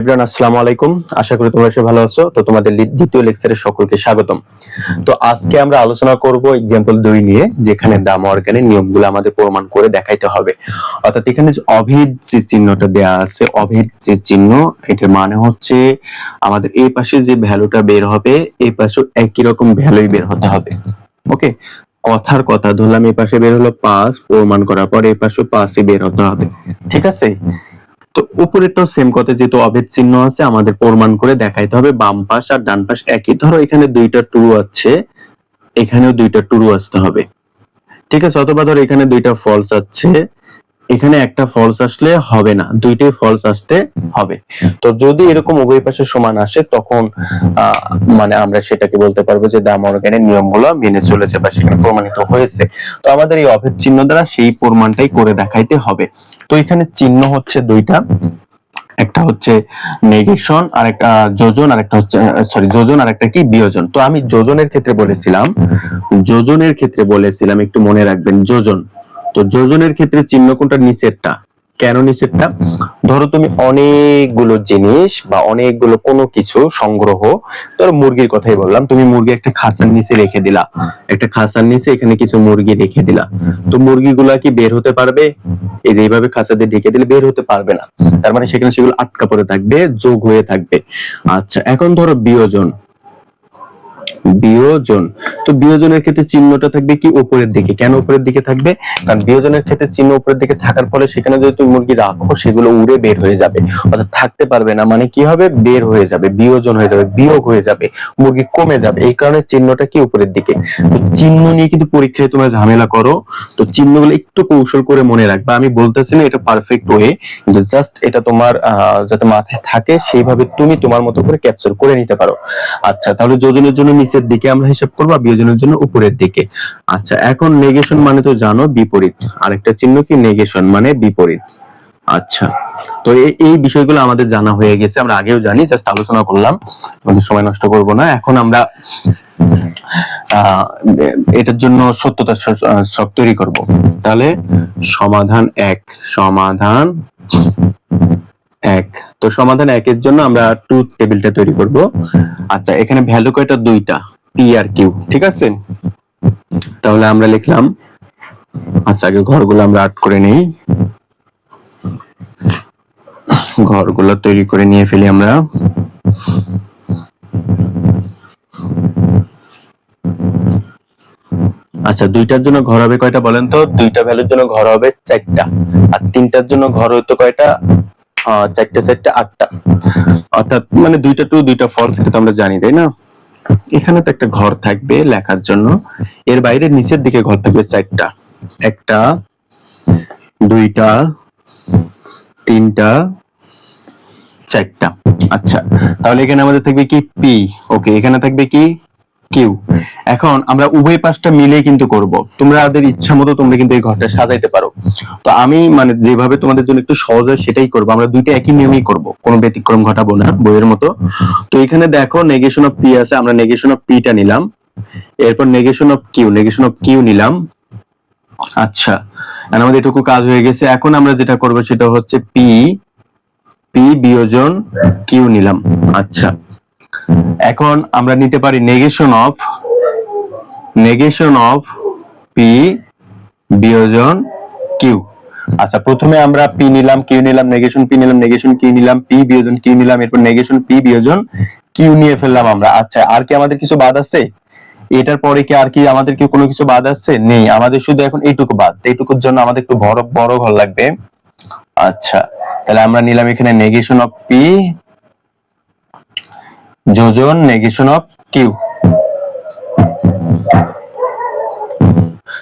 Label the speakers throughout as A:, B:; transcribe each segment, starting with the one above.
A: Everyone, আসসালামু আলাইকুম। আশা করি তোমরা সবাই ভালো আছো। তো তোমাদের দ্বিতীয় লেকচারে সকলকে স্বাগতম। তো আজকে আমরা আলোচনা করব एग्जांपल 2 নিয়ে, যেখানে দা মর্গানের নিয়মগুলো আমাদের প্রমাণ করে দেখাইতে হবে। অর্থাৎ এখানে যে অভেদ যে চিহ্নটা দেয়া আছে, অভেদ যে চিহ্ন, এটার মানে হচ্ছে আমাদের এই পাশে যে ভ্যালুটা বের হবে এই পাশেও একই রকম ভ্যালুই বের হতে হবে। ওকে, কথার কথা ধরলাম এই পাশে বের হলো 5, প্রমাণ করার পর এই পাশেও 5ই বের হতে হবে। ঠিক আছে? তো উপরেরটাও সেম কথা, যেহেতু অভেদ চিহ্ন আছে আমাদের প্রমাণ করে দেখাইতে হবে বাম পাশ আর ডান পাশ একই। ধরো এখানে দুইটা ট্রু আছে, এখানেও দুইটা ট্রু আসতে হবে। ঠিক আছে? অথবা ধরো এখানে দুইটা ফলস আছে, এখানে একটা ফলস আসলে হবে না, দুইটাই ফলস আসতে হবে। তো যদি এরকম উভয় পাশে সমান আসে তখন মানে আমরা সেটাকে বলতে পারবো যে দা মর্গানের নিয়মগুলো মেনে চলেছে বা সেখানে প্রমাণিত হয়েছে। তো আমাদের এই অভেদ চিহ্ন দ্বারা সেই প্রমাণটাই করে দেখাইতে হবে। তো এখানে চিহ্ন হচ্ছে দুইটা, একটা হচ্ছে নেগেশন আর একটা যোজন, আর একটা হচ্ছে যোজন আর একটা কি বিয়োজন। তো আমি যোজনের ক্ষেত্রে বলেছিলাম একটু মনে রাখবেন যোজন। তো যোজনের ক্ষেত্রে চিহ্ন কোনটা? নিচেরটা। কেন নিচেরটা? ধরো তুমি অনেকগুলো জিনিস বা অনেকগুলো কোনো কিছু সংগ্রহ, ধরো মুরগির কথাই বললাম, তুমি মুরগি একটা খাঁচার নিচে রেখে দিলা, একটা খাঁচার নিচে এখানে কিছু মুরগি রেখে দিলা। তো মুরগিগুলা কি বের হতে পারবে? এই যে এইভাবে খাঁচা দিয়ে ঢেকে দিলে বের হতে পারবে না। তার মানে সেখানে সেগুলো আটকা পড়ে থাকবে, যোগ হয়ে থাকবে। আচ্ছা, এখন ধরো বিয়োজন। তো বিয়োজনের ক্ষেত্রে চিহ্নটা থাকবে কি উপরের দিকে। কেন উপরের দিকে থাকবে? কারণ বিয়োজনের ক্ষেত্রে চিহ্ন উপরের দিকে থাকার ফলে সেখানে যদি তুমি মুরগি রাখো সেগুলো উড়ে বের হয়ে যাবে, অর্থাৎ থাকতে পারবে না। মানে কি হবে? বের হয়ে যাবে, বিয়োজন হয়ে যাবে, বিয়োগ হয়ে যাবে, মুরগি কমে যাবে। এই কারণে চিহ্নটা কি উপরের দিকে। তো চিহ্ন নিয়ে কিন্তু পরীক্ষায় তোমরা ঝামেলা করো, তো চিহ্নগুলো একটু কৌশল করে মনে রাখবা। আমি বলতেছি না এটা পারফেক্ট ওয়ে, কিন্তু জাস্ট এটা তোমার যাতে মাথায় থাকে সেইভাবে তুমি তোমার মতো করে ক্যাপচার করে নিতে পারো। আচ্ছা, তাহলে যোজনের জন্য নিচের দিকে আমরা হিসাব করবো, বিয়োজনের জন্য উপরের দিকে। আচ্ছা, এখন নেগেশন মানে তো জানো বিপরীত, আরেকটা চিহ্ন কি? নেগেশন মানে বিপরীত। আচ্ছা, তো এই বিষয়গুলো আমাদের জানা হয়ে গেছে, আমরা আগেও জানি, জাস্ট আলোচনা করলাম, আমাদের সময় নষ্ট করব না। এখন আমরা এটার জন্য সত্যতা ছক তৈরি করব। তাহলে সমাধান 1, সমাধান 1। তো সমাধান 1 এর জন্য আমরা ট্রুথ টেবিলটা তৈরি করব। আচ্ছা, এখানে ভ্যালু কয়টা? দুইটা, পি আর কিউ। ঠিক আছে? তাহলে আমরা লিখলাম, আচ্ছা আগে ঘরগুলো আমরা আট করে নেই, ঘরগুলো তৈরি করে নিয়ে ফেলি আমরা। আচ্ছা, দুইটার জন্য ঘর হবে কয়টা বলেন তো? দুইটা ভ্যালুর জন্য ঘর হবে 4টা, আর তিনটার জন্য ঘর হতো কয়টা? 4টা 4টা 8টা। অর্থাৎ মানে দুইটা ট্রু দুইটা ফলস, এটা তো আমরা জানি, তাই না? এখানে তো একটা ঘর থাকবে লেখার জন্য, এর বাইরে নিচের দিকে ঘর থাকবে 4টা, 1টা 2টা 3টা 4টা। আচ্ছা, তাহলে এখানে আমাদের থাকবে কি? পি। ওকে, এখানে থাকবে কি? কিউ। এখন আমরা উভয় পাশটা মিলে কিন্তু করব, তোমাদের ইচ্ছা মতো তোমরা কিন্তু এই ঘরটা সাজাইতে পারো। তো আমি মানে যেভাবে তোমাদের জন্য একটু সহজ হয় সেটাই করব, আমরা দুইটা একই নিয়মেই করব, কোনো ব্যতিক্রম ঘটাবো না বইয়ের মতো। তো এখানে দেখো নেগেশন অফ পি আছে, আমরা নেগেশন অফ পিটা নিলাম, এরপর নেগেশন অফ কিউ নিলাম। আচ্ছা, আমাদের এটুকু কাজ হয়ে গেছে। এখন আমরা যেটা করব সেটা হচ্ছে পি বিয়োজন কিউ নিলাম। আচ্ছা, এখন আমরা নিতে পারি নেগেশন অফ পি বিয়োজন কিউ। আচ্ছা, প্রথমে আমরা পি নিলাম, কিউ নিলাম, নেগেশন পি নিলাম, নেগেশন কিউ নিলাম, পি বিয়োজন কিউ নিলাম, এরপর নেগেশন পি বিয়োজন কিউ নিয়ে ফেললাম আমরা। আচ্ছা, আর কি আমাদের কিছু বাদ আছে? এটার পরে কি আর কি আমাদের কি কোনো কিছু বাদ আছে? নেই, আমাদের শুধু এখন এইটুকু বাদ। এইটুকুর জন্য আমাদের একটু বড় ঘর লাগবে। আচ্ছা, তাহলে আমরা নিলাম এখানে নেগেশন অফ পি যোজন নেগেশন অফ কিউ।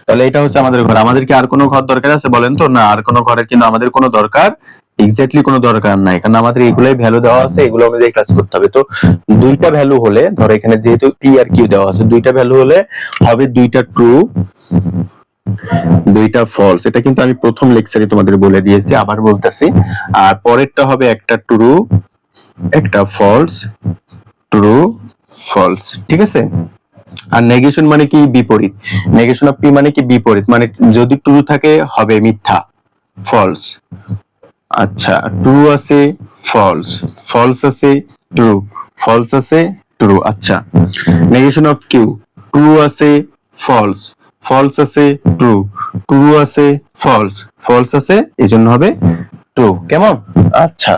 A: তাহলে এটা হচ্ছে আমাদের ঘর। আমাদের কি আর কোনো ঘর দরকার আছে বলেন তো? না, আর কোনো ঘরের কিন্তু আমাদের কোনো দরকার এক্স্যাক্টলি কোনো দরকার নাই, কারণ আমাদের এগুলাই ভ্যালু দেওয়া আছে, এগুলো অনুযায়ী ক্লাস করতে হবে। তো দুইটা ভ্যালু হলে, ধরো এখানে যেহেতু পি আর কিউ দেওয়া আছে, দুইটা ভ্যালু হলে হবে দুইটা ট্রু দুইটা ফলস। এটা কিন্তু আমি প্রথম লেকচারে তোমাদের বলে দিয়েছি, আবার বলতেছি। আর পরেরটা হবে একটা ট্রু একটা ফলস, ট্রু ফলস। ঠিক আছে? আর নেগেশন মানে কি? বিপরীত। নেগেশন অফ পি মানে কি? বিপরীত, মানে যদি ট্রু থাকে হবে মিথ্যা, ফলস। আচ্ছা, ট্রু আছে, ফলস, ফলস আছে, ট্রু, ফলস আছে, ট্রু। আচ্ছা, নেগেশন অফ কিউ, ট্রু আছে, ফলস, ফলস আছে, ট্রু, ট্রু আছে, ফলস, ফলস আছে, এই জন্য হবে ট্রু। কেমন? আচ্ছা,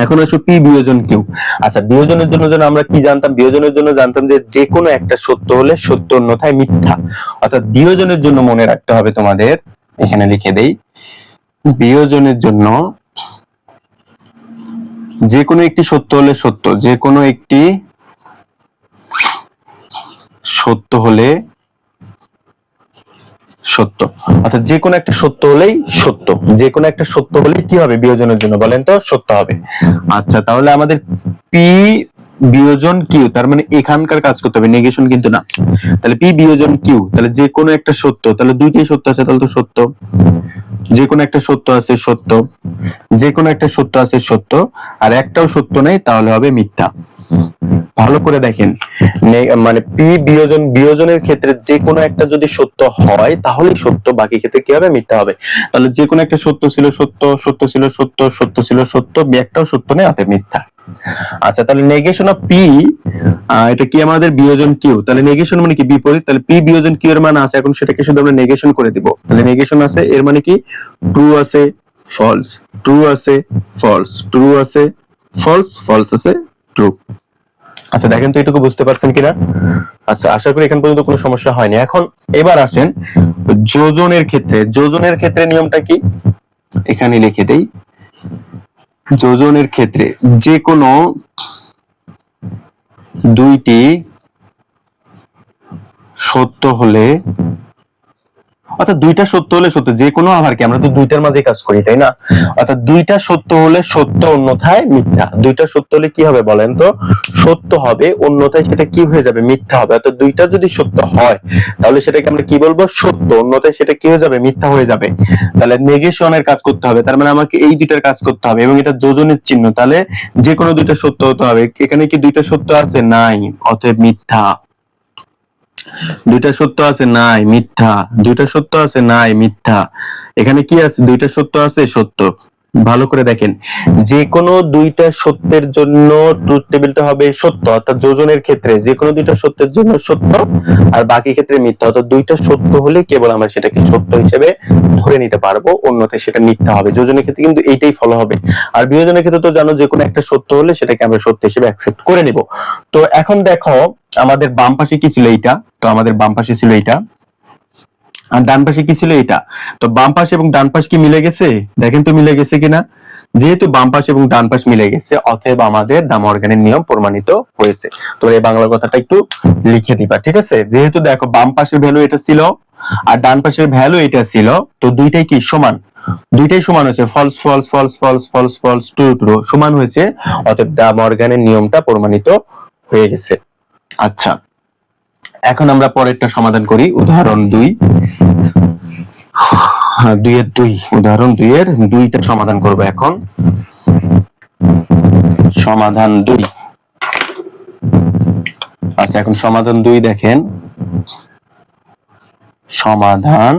A: এখন আসো পি বিয়োজন কিউ। আচ্ছা, বিয়োজনের জন্য যেন আমরা কি জানতাম? বিয়োজনের জন্য জানতাম যে যে কোনো একটা সত্য হলে সত্য, অন্যথায় মিথ্যা। অর্থাৎ বিয়োজনের জন্য মনে রাখতে হবে তোমাদের, এখানে লিখে দেই, বিয়োজনের জন্য যে কোনো একটি সত্য হলে সত্য, যে কোনো একটি সত্য হলে সত্য, অর্থাৎ যে কোনো একটা সত্য হলেই সত্য, যে কোনো একটা সত্য হলেই কি হবে বিয়োজনের জন্য বলেন তো? সত্য হবে। আচ্ছা, তাহলে আমাদের পি বিয়োজন কিউ, তার মানে এখানকার কাজ করতে হবে, নেগেশন কিন্তু না। তাহলে পি বিয়োজন কিউ, তাহলে যে কোনো একটা সত্য, তাহলে দুইটাই সত্য আছে, তাহলে তো সত্য। যে কোনো একটা সত্য আছে সত্য, যে কোনো একটা সত্য আছে সত্য, আর একটাও সত্য নেই, তাহলে হবে মিথ্যা। ভালো করে দেখেন, মানে পি বিয়োজন, বিয়োজনের ক্ষেত্রে যে কোনো একটা যদি সত্য হয় তাহলেই সত্য, বাকি ক্ষেত্রে কি হবে? মিথ্যা হবে। তাহলে যে কোনো একটা সত্য ছিল সত্য, সত্য ছিল সত্য, সত্য ছিল সত্য, একটাও সত্য নেই, অতএব মিথ্যা। আচ্ছা, তাহলে নেগেশন অফ পি, এটা কি আমাদের বিয়োজন কিউ, তাহলে নেগেশন মানে কি? বিপরীত। তাহলে পি বিয়োজন কিউ এর মান আছে, এখন সেটাকে শুধু আমরা নেগেশন করে দিব। তাহলে নেগেশন আছে, এর মানে কি? ট্রু আছে, ফলস, ট্রু আছে, ফলস, ট্রু আছে, ফলস, ফলস আছে, ট্রু। আচ্ছা, দেখেন তো এটুকু বুঝতে পারছেন কিনা? আচ্ছা, আশা করি এখান পর্যন্ত কোনো সমস্যা হয়নি। এখন এবার আসেন যোজনের ক্ষেত্রে। যোজনের ক্ষেত্রে নিয়মটা কি? এখানে লিখে দেই, যোজনের ক্ষেত্রে যে কোনো দুইটি সত্য হলে, অর্থাৎ দুইটা সত্য হলে সত্য, যে কোনো, আবার কি আমরা তো দুইটার মাঝে কাজ করি, তাই না? অর্থাৎ দুইটা সত্য হলে সত্য, অন্যথায় মিথ্যা। দুইটা সত্য হলে কি হবে বলেন তো? সত্য হবে, অন্যথায় সেটা কি হয়ে যাবে? মিথ্যা হবে। অর্থাৎ দুইটা যদি সত্য হয় তাহলে সেটাকে আমরা কি বলবো? সত্য, অন্যথায় সেটা কি হয়ে যাবে? মিথ্যা হয়ে যাবে। তাহলে নেগেশনের কাজ করতে হবে, তার মানে আমাকে এই দুইটার কাজ করতে হবে, এবং এটা যোজনের চিহ্ন, তাহলে যে কোনো দুইটা সত্য হতে হবে। এখানে কি দুইটা সত্য আছে? নাই, অতএব মিথ্যা। দুইটা সত্য আছে? নাই, মিথ্যা। দুইটা সত্য আছে? নাই, মিথ্যা। এখানে কি আছে? দুইটা সত্য আছে, সত্য। ভালো করে দেখেন, যে কোনো দুইটা সত্যের জন্য ট্রুথ টেবিলটা হবে সত্য, অর্থাৎ যোজনের ক্ষেত্রে যে কোনো দুইটা সত্যের জন্য সত্য, আর বাকি ক্ষেত্রে মিথ্যা। অর্থাৎ দুইটা সত্য হলে কেবল আমরা সেটাকে সত্য হিসেবে ধরে নিতে পারবো, অন্যথায় সেটা মিথ্যা হবে। যোজনের ক্ষেত্রে কিন্তু এইটাই ফলো হবে। আর বিয়োজনের ক্ষেত্রে তো জানো, যে কোনো একটা সত্য হলে সেটাকে আমরা সত্য হিসেবে অ্যাকসেপ্ট করে নিব। তো এখন দেখো, আমাদের বাম পাশে কি ছিল? এইটা। তো আমাদের বাম পাশে ছিল এইটা, আর ডান পাশে কি ছিল? এটা। তো বাম পাশ এবং ডান পাশ কি মিলে গেছে? দেখেন তো মিলে গেছে কিনা। যেহেতু বাম পাশ এবং ডান পাশ মিলে গেছে, অতএব আমাদের দা মর্গানের নিয়ম প্রমাণিত হয়েছে। তো এই বাংলা কথাটা একটু লিখে দিবা, ঠিক আছে? যেহেতু দেখো বাম পাশের ভ্যালু এটা ছিল আর ডান পাশের ভ্যালু এটা ছিল, তো দুইটাই কি সমান? দুইটাই সমান হয়েছে, false false false false false false, true true, সমান হয়েছে। অতএব দা মর্গানের নিয়মটা প্রমাণিত হয়ে গেছে। আচ্ছা, এখন আমরা পরেরটা সমাধান করি। উদাহরণ 2, 2 উদাহরণ 2 2টা সমাধান করব এখন। সমাধান 2। আচ্ছা, এখন সমাধান 2 দেখেন, সমাধান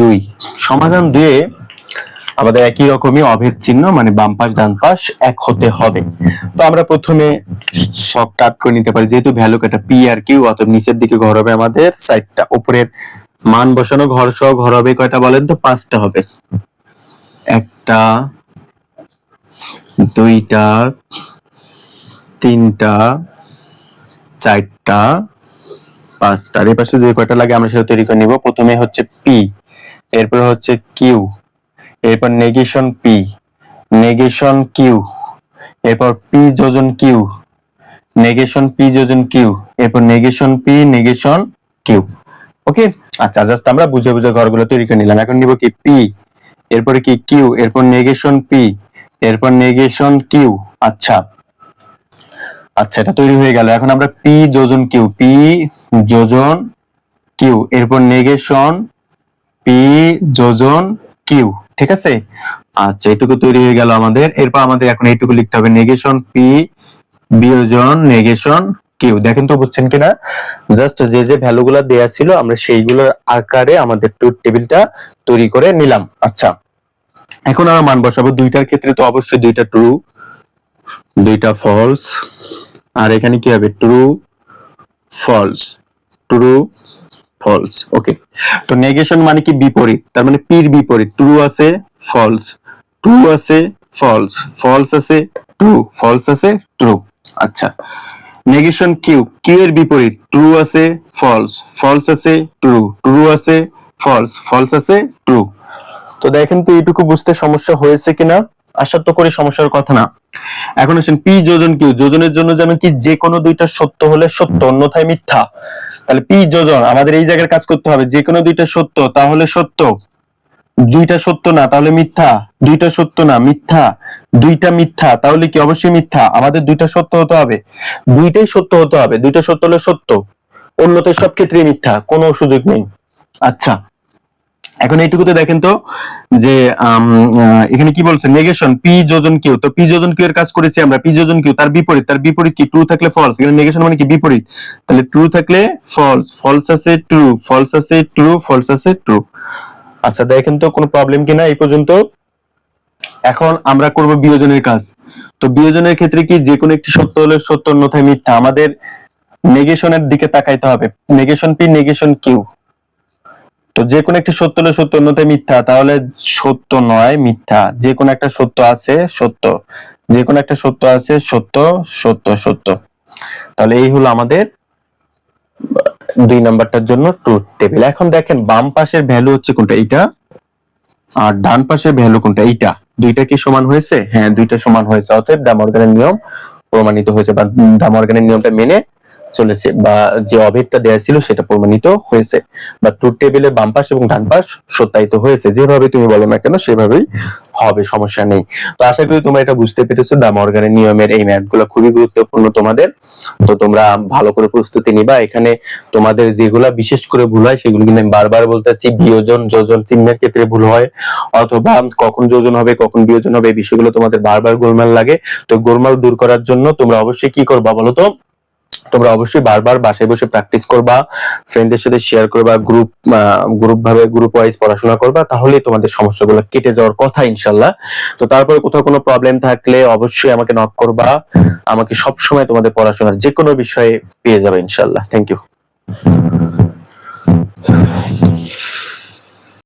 A: 2, সমাধান 2 আমাদের একই রকমই অভেদ চিহ্ন, মানে বাম পাশ ডান পাশ এক হতে হবে। তো আমরা প্রথমে সব কাট করে নিতে পারি, যেহেতু ভ্যালু কাটা পি আর কিউ, অতএব নিচের দিকে ঘর হবে আমাদের 4টা, উপরের মান বসানো ঘর সহ ঘর হবে কয়টা বলেন তো? 5টা হবে। 1টা, 2টা, 3টা, 4টা, 5টা। এই পাশে যে কয়টা লাগে আমরা সেটা তৈরি করে নিব। প্রথমে হচ্ছে পি, এরপর হচ্ছে কিউ, এরপর নেগেশন পি, নেগেশন কিউ, এরপর পি যোজন কিউ, নেগেশন পি যোজন কিউ, এরপর নেগেশন পি, নেগেশন কিউ। ওকে। আচ্ছা, জাস্ট আমরা বুঝে বুঝে ঘরগুলো তৈরি করে নিলাম। এখন নিব কি? পি, এরপরে কি? কিউ, এরপর নেগেশন পি, এরপর নেগেশন কিউ। আচ্ছা, আচ্ছা, এটা তৈরি হয়ে গেল। এখন আমরা পি যোজন কিউ, পি যোজন কিউ, এরপর নেগেশন পি যোজন কিউ, ঠিক আছে? আচ্ছা, এটুকু তৈরি হয়ে গেল আমাদের। এরপর আমাদের এখন এইটুকু লিখতে হবে, নেগেশন পি বিয়োজন নেগেশন কিউ। দেখেন তো বুঝছেন কিনা? জাস্ট যে যে ভ্যালুগুলো দেয়া ছিল আমরা সেইগুলোর আকারে আমাদের ট্রুথ টেবিলটা তৈরি করে নিলাম। আচ্ছা, এখন আমরা মান বসাবো। দুইটার ক্ষেত্রে তো অবশ্যই দুইটা ট্রু, দুইটা ফলস, আর এখানে কি হবে ট্রু ফলস, ট্রু ফলস। ওকে, তো নেগেশন মানে কি বিপরীত, তার মানে পির বিপরীত। ট্রু আছে ফলস, ট্রু আছে ফলস, ফলস আছে ট্রু, ফলস আছে ট্রু। আচ্ছা, নেগেশন কিউ, কিউ এর বিপরীত। ট্রু আছে ফলস, ফলস আছে ট্রু, ট্রু আছে ফলস, ফলস আছে ট্রু। তো দেখেন তো এইটুকু বুঝতে সমস্যা হয়েছে কিনা, আশা তো করি সমস্যার কথা না। এখন আসেন পি যোজন কিউ, যোজনের জন্য যেন কি যে কোনো দুইটা সত্য হলে সত্য, অন্যথায় মিথ্যা। তাহলে পি যোজন আমাদের এই জায়গায় কাজ করতে হবে, যে কোনো দুইটা সত্য তাহলে সত্য, দুইটা সত্য না তাহলে মিথ্যা, দুইটা সত্য না মিথ্যা, দুইটা মিথ্যা তাহলে কি অবশ্যই মিথ্যা। আমাদের দুইটা সত্য হতে হবে, দুইটাই সত্য হতে হবে, দুইটা সত্য হলে সত্য, অন্যথায় সব ক্ষেত্রে মিথ্যা, কোনো সুযোগ নেই। আচ্ছা, এখন এইটুকুতে দেখেন তো যে এখানে কি বলছে, নেগেশন পি যোজন কিউ। তো পি যোজন কিউ এর কাজ করেছি আমরা, পি যোজন কিউ তার বিপরীত, তার বিপরীত কি ট্রু থাকলে ফলস, এখানে নেগেশন মানে কি বিপরীত, তাহলে ট্রু থাকলে ফলস, ফলস আছে ট্রু, ফলস আছে ট্রু, ফলস আছে ট্রু। আচ্ছা, দেখেন তো কোনো প্রবলেম কিনা এই পর্যন্ত। এখন আমরা করব বিয়োজনের কাজ। তো বিয়োজনের ক্ষেত্রে কি যে কোনো একটি সত্য হলে সত্য, অন্যথায় মিথ্যা। আমাদের নেগেশনের দিকে তাকাইতে হবে, নেগেশন পি নেগেশন কিউ। তো যে কোনো একটি সত্য হলে সত্য, অন্যথায় মিথ্যা, তাহলে সত্য নয় মিথ্যা। যে কোনো একটা সত্য আছে সত্য, যে কোনো একটা সত্য আছে সত্য, সত্য সত্য। তাহলে এই হলো আমাদের 2 নাম্বারটার জন্য ট্রুথ টেবিল। এখন দেখেন বাম পাশের ভ্যালু হচ্ছে কোনটা, এইটা, আর ডান পাশের ভ্যালু কোনটা, এইটা। দুইটা কি সমান হয়েছে? হ্যাঁ, দুইটা সমান হয়েছে। অতএব ডা মর্গানের নিয়ম প্রমাণিত হয়েছে, বা ডা মর্গানের নিয়মটা মেনে চলেছে, বা যে অভেদটা দেয়া ছিল সেটা প্রমাণিত হয়েছে, বা ট্রুথ টেবিলের বাম পাশ এবং ডান পাশ সত্যায়িত হয়েছে। যেভাবে তুমি বলো না কেন সেভাবেই হবে, সমস্যা নেই। তো আশা করি তোমরা এটা বুঝতে পেরেছো। ডা মর্গানের নিয়মের এই ম্যাথগুলো খুবই গুরুত্বপূর্ণ তোমাদের। তো তোমরা ভালো করে প্রস্তুতি নিবা। এখানে তোমাদের যেগুলা বিশেষ করে ভুল হয় সেগুলো কিন্তু আমি বারবার বলতেছি, বিয়োজন যোজন চিহ্নের ক্ষেত্রে ভুল হয়, অথবা কখন যোজন হবে কখন বিয়োজন হবে এই বিষয়গুলো তোমাদের বারবার গোলমাল লাগে। তো গোলমাল দূর করার জন্য তোমরা অবশ্যই কি করবা বলো তো, তোমরা অবশ্যই বারবার বাসায় বসে প্র্যাকটিস করবা, ফ্রেন্ডদের সাথে শেয়ার করবা, গ্রুপ ওয়াইজ পড়াশোনা করবা, তাহলে তোমাদের সমস্যাগুলো কেটে যাওয়ার কথা ইনশাআল্লাহ। তো তারপরে কোথাও কোনো প্রবলেম থাকলে অবশ্যই আমাকে নক করবা, আমাকে সব সময় তোমাদের পড়াশোনার যে কোনো বিষয়ে পেয়ে যাবে ইনশাআল্লাহ। Thank you.